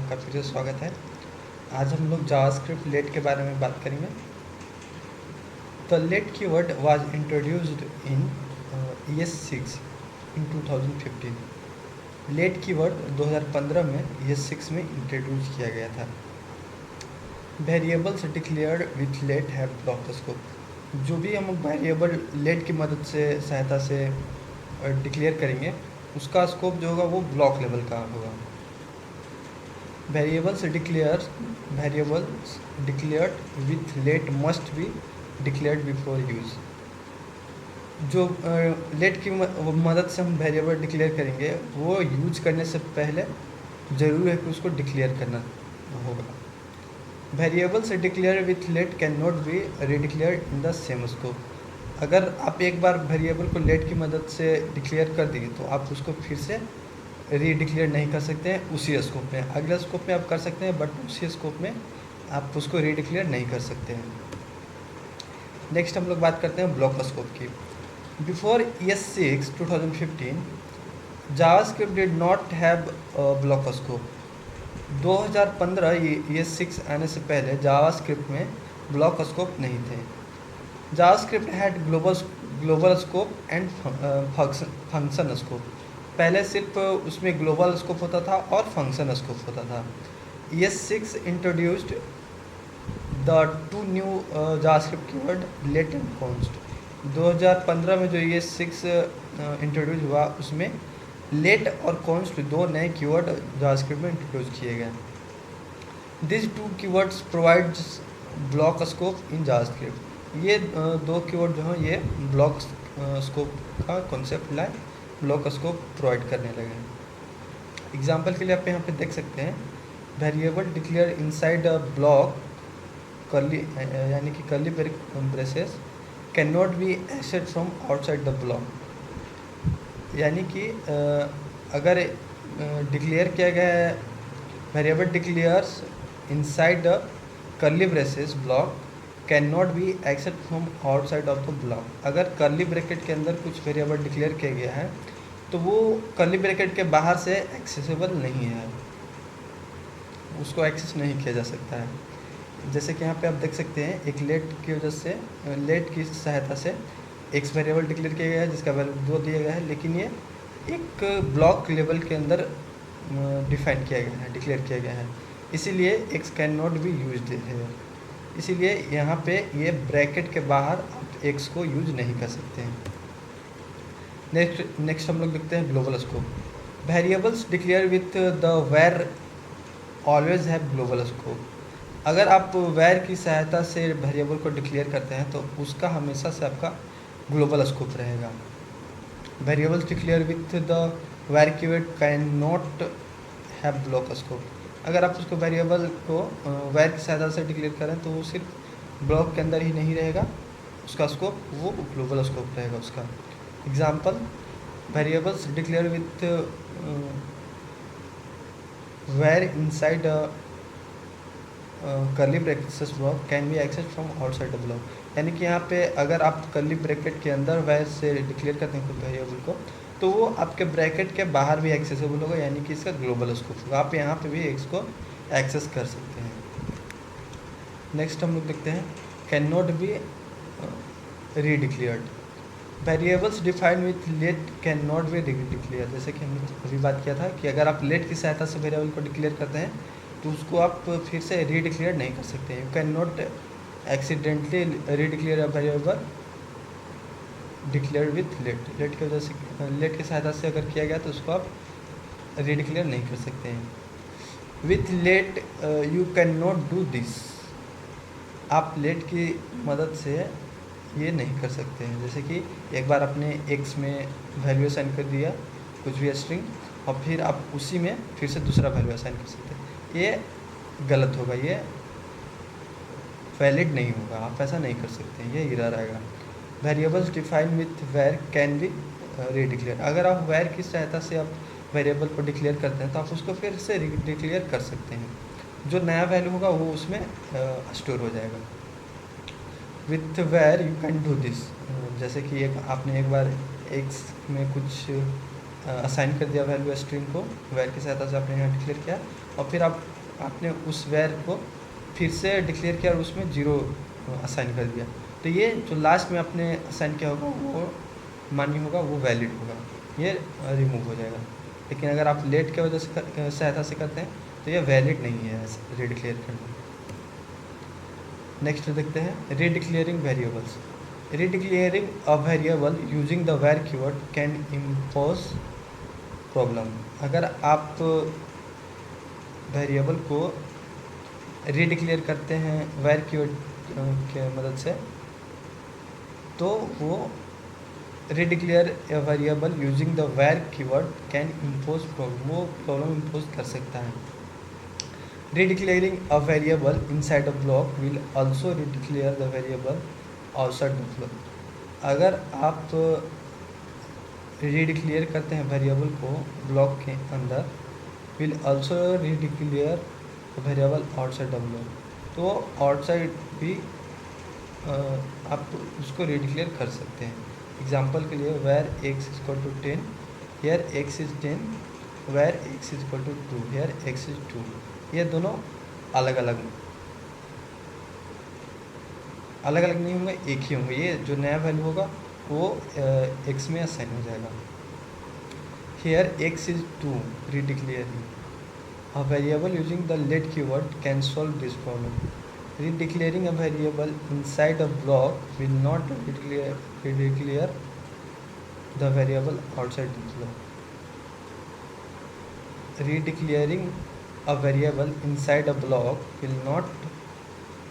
आपका फिर से स्वागत है। आज हम लोग जावास्क्रिप्ट लेट के बारे में बात करेंगे। The let keyword was introduced in ES6 in 2015। Let keyword 2015 में ES6 में इंट्रोड्यूस किया गया था। Variables declared with let have block scope. जो भी हम वेरिएबल लेट की मदद से सहायता से डिक्लेयर करेंगे उसका स्कोप जो होगा वो ब्लॉक लेवल का होगा। Variables declared with let must be declared before use. जो लेट की मदद से हम वेरिएबल डिक्लेयर करेंगे वो यूज करने से पहले ज़रूर है कि उसको डिक्लेयर करना होगा। Variables declare with let can not be redeclared in the same scope. अगर आप एक बार वेरिएबल को लेट की मदद से डिक्लेयर कर देंगे तो आप उसको फिर से रीडिक्लेयर नहीं कर सकते हैं उसी स्कोप में। अगले स्कोप में आप कर सकते हैं बट उसी स्कोप में आप उसको रीडिक्लेयर नहीं कर सकते हैं। नेक्स्ट हम लोग बात करते हैं ब्लॉक स्कोप की। Before ES6 2015 JavaScript did not have block scope. 2015 ES6 आने से पहले जावास्क्रिप्ट में ब्लॉक स्कोप नहीं थे। JavaScript had global scope and function scope. पहले सिर्फ उसमें ग्लोबल स्कोप होता था और फंक्शन स्कोप होता था। ES6 introduced the two new JavaScript keyword let and const. 2015 में जो ES6 इंट्रोड्यूस हुआ उसमें लेट और कॉन्स्ट दो नए कीवर्ड जावास्क्रिप्ट में इंट्रोड्यूस किए गए। This two keywords provides block scope in JavaScript. ये दो कीवर्ड जो हैं ये ब्लॉक स्कोप का कॉन्सेप्ट लाए, ब्लॉक स्कोप प्रोवाइड करने लगे। एग्जाम्पल के लिए आप यहाँ पे देख सकते हैं variable declare inside a block curly यानी कि curly braces can not B accessed from outside the block. यानी कि अगर डिक्लेयर किया गया है variable declares inside the curly braces block can not B accessed from outside of the block. अगर curly bracket के अंदर कुछ वेरिएबल डिक्लेयर किया गया है तो वो कर्ली ब्रैकेट के बाहर से एक्सेसिबल नहीं है, उसको एक्सेस नहीं किया जा सकता है। जैसे कि यहाँ पे आप देख सकते हैं एक लेट की वजह से लेट की सहायता से एक्स वेरिएबल डिक्लेयर किया गया है जिसका वैल्यू 2 दिया गया है, लेकिन ये एक ब्लॉक लेवल के अंदर डिफाइन किया गया है, डिक्लेयर किया गया है, इसीलिए x can not be used है। इसीलिए यहाँ पे ये ब्रैकेट के बाहर आप एक्स को यूज नहीं कर सकते हैं। नेक्स्ट हम लोग देखते हैं global scope. Variables declare with the where always have global scope. अगर आप वेर की सहायता से वेरिएबल को डिक्लेयर करते हैं तो उसका हमेशा से आपका ग्लोबल स्कोप रहेगा। Variables declare with the var keyword can not have block scope. अगर आप उसको वेरिएबल को वेर की सहायता से डिक्लेयर करें तो वो सिर्फ ब्लॉक के अंदर ही नहीं रहेगा, उसका स्कोप वो ग्लोबल स्कोप रहेगा उसका। Example variables declare with var inside curly brackets block can be access from outside the block. यानी कि यहाँ पे अगर आप कर्ली ब्रैकेट के अंदर वेर से डिक्लेयर करते हैं कोई वेरिएबल को तो वो आपके ब्रैकेट के बाहर भी एक्सेसिबल होगा, यानी कि इसका ग्लोबल स्कोप होगा। आप यहाँ पे भी एक्स को एक्सेस कर सकते हैं। नेक्स्ट हम लोग देखते हैं can not be redeclared. Variables defined with let can not be redeclare. जैसे कि हमने अभी बात किया था कि अगर आप लेट की सहायता से वेरिएबल को डिक्लेयर करते हैं तो उसको आप फिर से रीडिक्लेयर नहीं कर सकते हैं। You can not accidentally redeclare a variable declare with let. Let की वजह से लेट की सहायता से अगर किया गया तो उसको आप रीडिक्लेयर नहीं कर सकते हैं। With let you can not do this. आप लेट की मदद से ये नहीं कर सकते हैं। जैसे कि एक बार आपने एक्स में वैल्यू असाइन कर दिया कुछ भी स्ट्रिंग और फिर आप उसी में फिर से दूसरा वैल्यू असाइन कर सकते हैं, ये गलत होगा, ये वैलिड नहीं होगा, आप ऐसा नहीं कर सकते हैं, ये एरर आएगा। Variables define with var can be redeclare. अगर आप वेर की सहायता से आप वेरिएबल को डिक्लेयर करते हैं तो आप उसको फिर से डिक्लेयर कर सकते हैं, जो नया वैल्यू होगा वो उसमें स्टोर हो जाएगा। With var you can do this. जैसे कि आपने एक बार एक्स में कुछ असाइन कर दिया वैल्यू स्ट्रिंग को, वेर की सहायता से आपने यहाँ डिक्लेयर किया और फिर आप आपने उस वैर को फिर से डिक्लेयर किया और उसमें 0 असाइन कर दिया, तो ये जो लास्ट में आपने असाइन किया होगा वो मान्य होगा, वो वैलिड होगा, ये रिमूव हो जाएगा। लेकिन अगर आप लेट के वजह से सहायता से करते हैं तो ये वैलिड नहीं है रीडिक्लेयर करना। नेक्स्ट देखते हैं redeclaring variables. Redeclaring a variable using the var keyword can impose problem. अगर आप वेरिएबल को रीडिक्लेयर करते हैं वेर कीवर्ड के मदद से, तो वो redeclare a variable using the var keyword can impose problem, वो प्रॉब्लम इम्पोज कर सकता है। Redeclaring a variable inside a block will also redeclare the variable outside the block. अगर आप रीडिक्लेयर करते हैं वेरिएबल को ब्लॉक के अंदर, will also redeclare variable outside the block, तो आउटसाइड भी आप उसको रीडिक्लेयर कर सकते हैं। एग्जाम्पल के लिए var x is equal to 10, here x is 10, var x is equal to 2, here x is 2, ये दोनों अलग अलग नहीं होंगे, एक ही होंगे। ये जो नया वैल्यू होगा वो एक्स में असाइन हो जाएगा। Here x is 2 redeclaring a variable using the let keyword can solve this problem. Redeclaring a variable inside a block will not redeclare the variable outside the block. Redeclaring a variable inside a block will not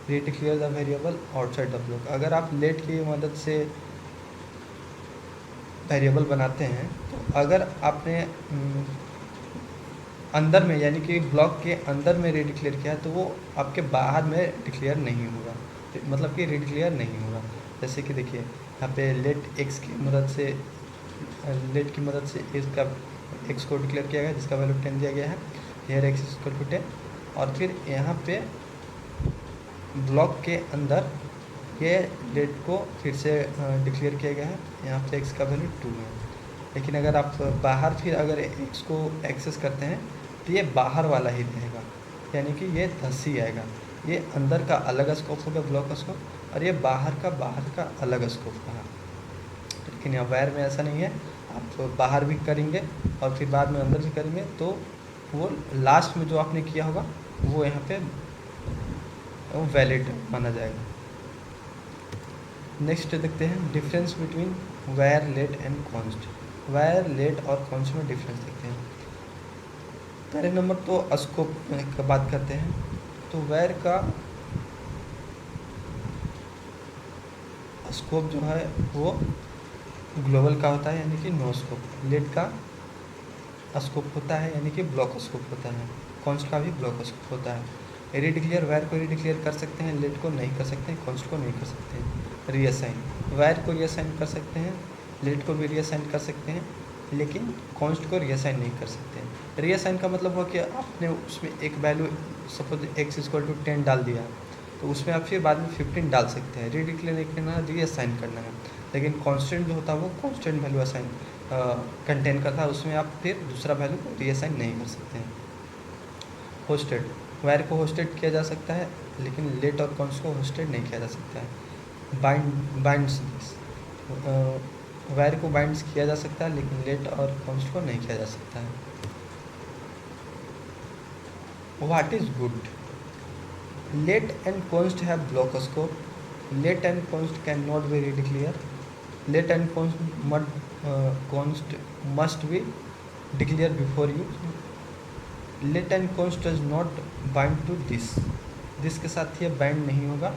redeclare the variable outside the block. अगर आप late की मदद से variable बनाते हैं, तो अगर आपने अंदर में यानी कि ब्लॉक के अंदर में रीडिक्लेयर किया है, तो वो आपके बाहर में डिक्लेयर नहीं होगा, मतलब कि रीडिक्लेयर नहीं होगा। जैसे कि देखिए यहाँ पे लेट एक्स की मदद से इसका एक्स को डिक्लेयर किया गया जिसका वैल्यू 10 दिया गया है, here x is equal to 10, और फिर यहाँ पे ब्लॉक के अंदर ये लेट को फिर से डिक्लेयर किया गया है, यहाँ पे एक्स का वैल्यू 2 है। लेकिन अगर आप बाहर फिर अगर एक्स को एक्सेस करते हैं तो ये बाहर वाला ही रहेगा, यानी कि ये 10 ही आएगा। ये अंदर का अलग स्कोप होगा ब्लॉक स्कोप, और ये बाहर का अलग स्कोप होगा। लेकिन यहाँ वायर में ऐसा नहीं है, आप बाहर भी करेंगे और फिर बाद में अंदर भी करेंगे, तो वो लास्ट में जो आपने किया होगा वो यहाँ पे वैलिड माना जाएगा। नेक्स्ट देखते हैं difference between var, let and const. Var, let और कॉन्स्ट में डिफरेंस देखते हैं। पहले नंबर तो स्कोप की बात करते हैं, तो वायर का स्कोप जो है वो ग्लोबल का होता है, यानी कि नो स्कोप। लेट का स्कोप होता है यानी कि ब्लॉक स्कोप होता है। कॉन्स्ट का भी ब्लॉक स्कोप होता है। रीडिक्लेयर वायर को रीडिक्लेयर कर सकते हैं, लेट को नहीं कर सकते हैं, कॉन्स्ट को नहीं कर सकते हैं। रीअसाइन वायर को रीअसाइन कर सकते हैं, लेट को भी रीअसाइन कर सकते हैं, लेकिन कॉन्स्ट को रीअसाइन नहीं कर सकते हैं। रीअसाइन का मतलब हुआ कि आपने उसमें एक value suppose x equal to 10 डाल दिया, तो उसमें आप फिर बाद में 15 डाल सकते हैं। रीडिक्लेयर नहीं करना है, रीअसाइन करना है। लेकिन कांस्टेंट जो होता है वो कांस्टेंट वैल्यू असाइन कंटेन करता है, उसमें आप फिर दूसरा वैल्यू को रीअसाइन नहीं कर सकते हैं। होस्टेड वायर को होस्टेड किया जा सकता है, लेकिन लेट और कॉन्स्ट को होस्टेड नहीं किया जा सकता है। बाइंड्स वायर को बाइंड्स किया जा सकता है, लेकिन लेट और कॉन्स्ट को नहीं किया जा सकता है। What is good? Let and const have block scope. Let and const can not be redeclare. Let and const must be declare before you. Let and const does not bind to this के साथ ये bind नहीं होगा।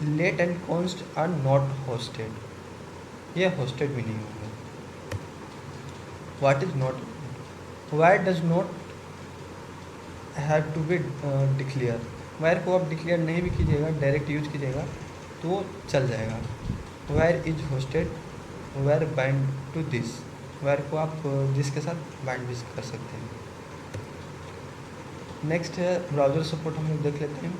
Let and const are not hoisted, ये hoisted भी नहीं होंगे। What is not? Var does not have to be declare. Var को आप डिक्लेयर नहीं भी कीजिएगा, डायरेक्ट यूज कीजिएगा तो चल जाएगा। Var is hoisted, var bind to this. Var को आप दिस के साथ बाइंड भी कर सकते हैं। नेक्स्ट है ब्राउज़र सपोर्ट, हम लोग देख लेते हैं।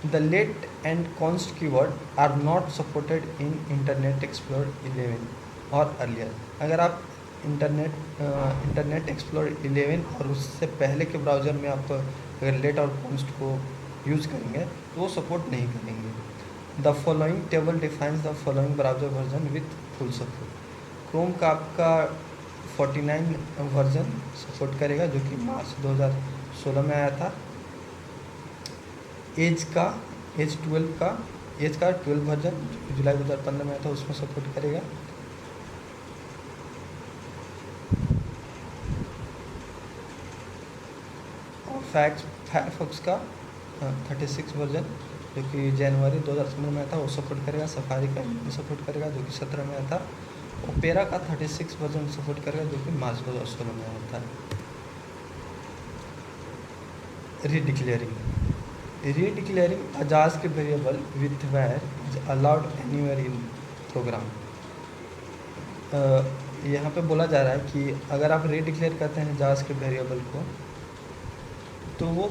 The let and const keyword are not supported in Internet Explorer 11 और अर्लियर। अगर आप इंटरनेट एक्सप्लोरर 11 और उससे पहले के ब्राउज़र में आप अगर लेट और कॉन्स्ट को यूज़ करेंगे तो वो सपोर्ट नहीं करेंगे। The following table defines the following browser version with full support. Chrome का आपका 49 वर्जन सपोर्ट करेगा जो कि मार्च 2016 में आया था। एज 12 वर्जन जुलाई 2015 में आया था, उसमें सपोर्ट करेगा। और फायरफॉक्स का 36 वर्जन जो कि जनवरी 2015 में आया था, वो सपोर्ट करेगा। सफारी का सपोर्ट करेगा जो कि 17 में आया था। ओपेरा का 36 वर्जन सपोर्ट करेगा जो कि मार्च 2016 में आया था। Redeclaring a JavaScript variable with var is allowed anywhere in program. यहाँ पे बोला जा रहा है कि अगर आप रीडिक्लेयर करते हैं जावास्क्रिप्ट वेरिएबल को तो वो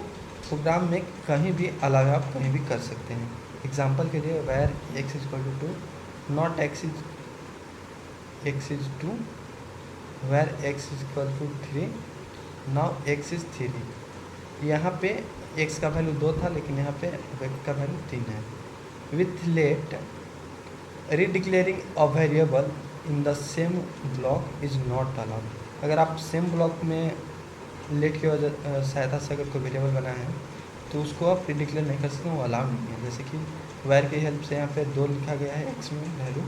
प्रोग्राम में कहीं भी अलग आप कहीं भी कर सकते हैं। एग्जांपल के लिए var x equal to 2 not x is 2 var x equal to 3 now x is 3। यहाँ पे x का वैल्यू 2 था लेकिन यहाँ पे x का वैल्यू 3 है। With let redeclaring a variable in the same block is not allowed. अगर आप सेम ब्लॉक में लेट की वजह सहायता से अगर कोई वेरिएबल बना है तो उसको आप रीडिक्लेयर नहीं कर सकते, वो अलाउ नहीं है। जैसे कि वैर की हेल्प से यहाँ पे 2 लिखा गया है x में वैल्यू,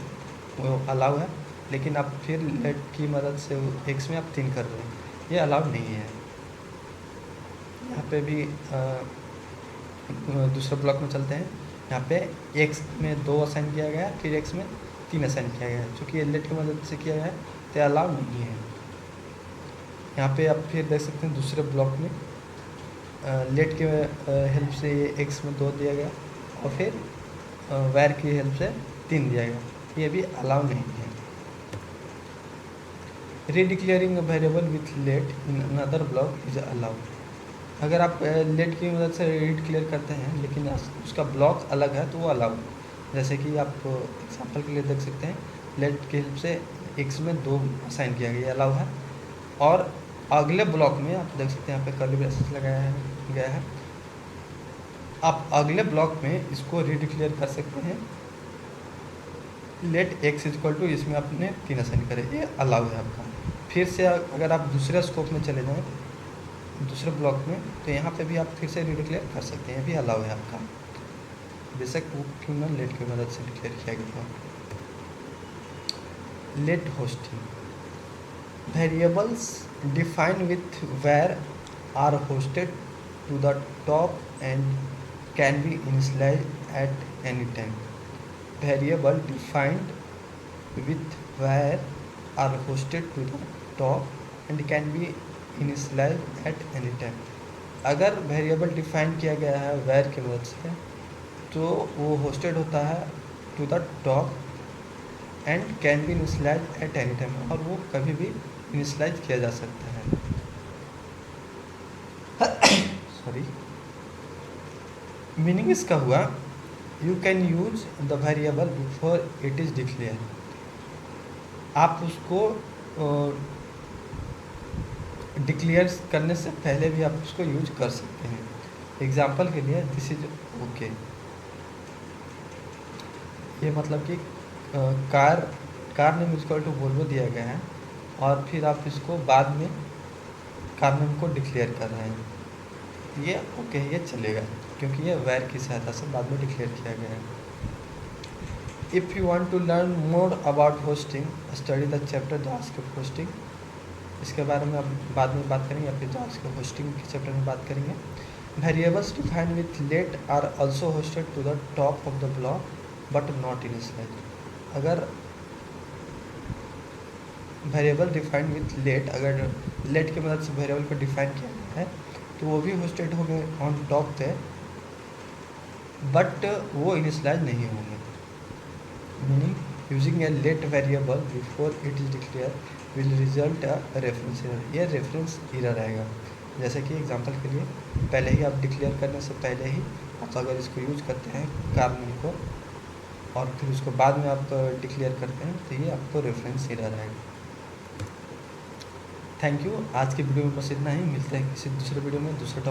वो अलाउ है, लेकिन आप फिर लेट की मदद से x में आप 3 कर रहे हैं, ये अलाउ नहीं है। यहाँ पे भी दूसरे ब्लॉक में चलते हैं। यहाँ पे x में 2 असाइन किया गया है, फिर x में 3 असाइन किया गया है, चूँकि लेट की मदद से किया गया है तो अलाउ नहीं है। यहाँ पे आप फिर देख सकते हैं दूसरे ब्लॉक में लेट के हेल्प से x में 2 दिया गया और फिर वैर की हेल्प से 3 दिया गया, ये भी अलाउ नहीं है। Redeclaring a variable with let in another block is allowed. अगर आप लेट की मदद से रीडिक्लेयर करते हैं लेकिन उसका ब्लॉक अलग है तो वो अलाउ है। जैसे कि आप एग्जाम्पल के लिए देख सकते हैं लेट की हेल्प से x में 2 असाइन किया गया, ये अलाउ है। और अगले ब्लॉक में आप देख सकते हैं यहाँ पे कर्ली ब्रेसेस लगाया गया है, आप अगले ब्लॉक में इसको रीडिक्लेयर कर सकते हैं लेट x इक्वल टू, इसमें आपने 3 असाइन करे, ये अलाउ है आपका। फिर से अगर आप दूसरे स्कोप में चले जाएँ दूसरे ब्लॉक में तो यहाँ पे भी आप फिर से रीडिक्लेयर कर सकते हैं, ये भी अलाउ है आपका, बेशक वो क्यों ना लेट की मदद से डिक्लेयर किया गया। Let hoisting variables defined with var are hoisted to the top and can be initialised at any time. Variable defined with var are hoisted to the top and can be initialised at any time. अगर variable define किया गया है वैर की मदद से तो वो होस्टेड होता है to the top and can be initialised at any time, और वो कभी भी इनिशियलाइज किया जा सकता है। सॉरी, मीनिंग इसका हुआ you can use the variable before it is declare. आप उसको डिक्लेयर करने से पहले भी आप उसको यूज कर सकते हैं। एग्जाम्पल के लिए दिस इज ओके, ये मतलब कि car name equal to Volvo दिया गया है और फिर आप इसको बाद में कार नेम को डिक्लेयर कर रहे हैं, ये ओके ये चलेगा क्योंकि ये वैर की सहायता से बाद में डिक्लेयर किया गया है। If you want to learn more about hoisting study the chapter JavaScript hoisting, इसके बारे में अब बाद में बात करेंगे, या फिर जावास्क्रिप्ट होस्टिंग के चैप्टर में बात करेंगे। Variables defined with let are also hoisted to the top of the block but not initialized. अगर वेरिएबल डिफाइंड विथ लेट, अगर लेट की मदद से वेरिएबल को डिफाइन किया गया है तो वो भी होस्टेड होंगे ऑन टॉप पे, बट वो इनिशियलाइज नहीं होंगे। Meaning using a let variable before it is declare will result a reference error, ये रेफरेंस एरर आएगा। जैसे कि एग्जांपल के लिए पहले ही आप डिक्लेयर करने से पहले ही आप अगर इसको यूज करते हैं कार नेम को और फिर उसको बाद में आप डिक्लेयर करते हैं तो ये आपको रेफरेंस एरर आएगा। Thank you. आज की वीडियो में बस इतना ही, मिलते हैं किसी दूसरे वीडियो में दूसरे टॉपिक।